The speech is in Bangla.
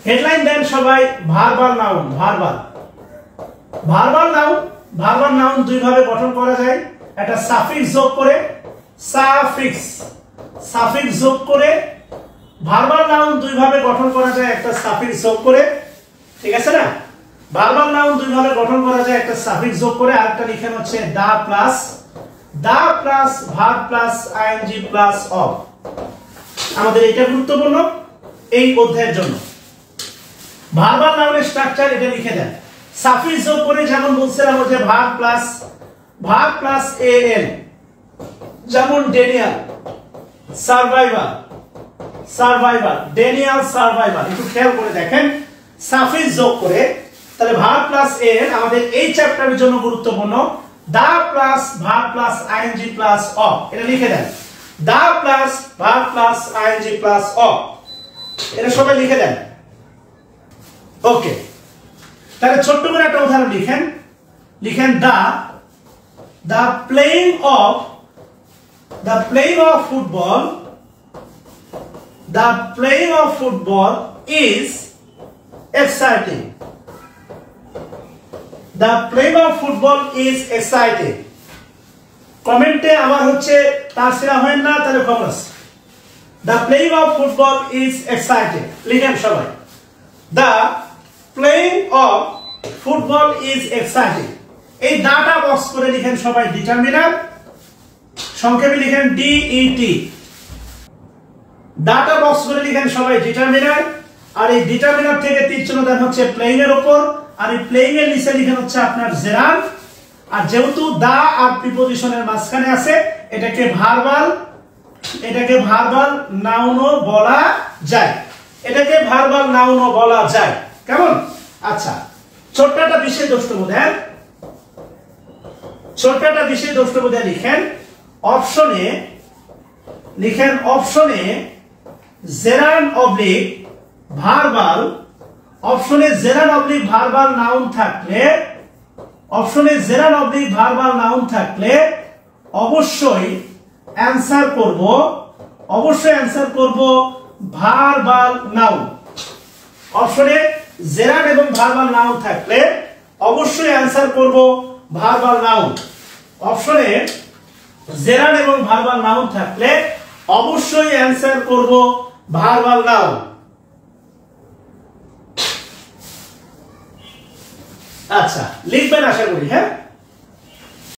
হেডলাইন দেন সবাই ভার্বাল নাউন। ভার্বাল নাউন দুই ভাবে গঠন করা যায়, একটা সাফিক্স যোগ করে, সাফিক্স যোগ করে। ভার্বাল নাউন দুই ভাবে গঠন করা যায়, একটা সাফিক্স যোগ করে, ঠিক আছে না? ভার্বাল নাউন দুই ভাবে গঠন করা যায়, একটা সাফিক্স যোগ করে। আরেকটা লিখেন হচ্ছে the plus verb plus ING plus of. আমাদের এটা গুরুত্বপূর্ণ এই অধ্যায়ের জন্য। ভার্বাল নাউনের স্ট্রাকচার এটা লিখে দেন। সাফিক্স যোগ করে, যেমন বলছিলাম যে ভার্ব প্লাস এএল, যেমন ড্যানিয়েল সার্ভাইভার, ড্যানিয়েল সার্ভাইভার। একটু খেয়াল করে দেখেন, সাফিক্স যোগ করে, তাহলে ভার্ব প্লাস এএল আমাদের এই চ্যাপ্টারের জন্য গুরুত্বপূর্ণ। The plus verb plus ING plus of, এটা লিখে দেন। The plus verb plus ING plus of, এটা সবাই লিখে দেন। ওকে, তাহলে ছোট্ট করে একটা উদাহরণ লিখেন the playing of football is exciting. The playing of football is exciting. কমেন্টে আবার হচ্ছে তাসিরা হয় না, তাহলে খবর আছে। The playing of football is exciting, লিখেন সবাই। The playing of football is exciting। এই ডাটা বক্স করে লিখেন সবাই ডিটারমিনার, সংক্ষেপে লিখেন ডিইটি। ডাটা বক্স করে লিখেন সবাই ডিটারমিনার, আর এই ডিটারমিনার থেকে তীর চিহ্ন দেন হচ্ছে প্লেইং এর উপর, আর এই প্লেইং এর নিচে লিখেন হচ্ছে আপনার জেরার। আর যেহেতু দা আর প্রিপজিশনের মাঝখানে আছে, এটাকে ভার্বাল নাউনও বলা যায়, কেমন? আচ্ছা, ছোট্ট একটা বিশেষ দ্রষ্টব্য দেন, লিখেন অপশনে জেরান অবলিক ভার্বাল নাউন থাকলে অবশ্যই অ্যানসার করব ভার্বাল নাউন। অপশনে জেরান এবং ভার্বাল নাউন থাকলে অবশ্যই অ্যানসার করব ভার্বাল নাউন। অপশনে জেরান এবং ভার্বাল নাউন থাকলে অবশ্যই অ্যানসার করব ভার্বাল নাউন। আচ্ছা, লিখবেন আশা করি। হ্যাঁ।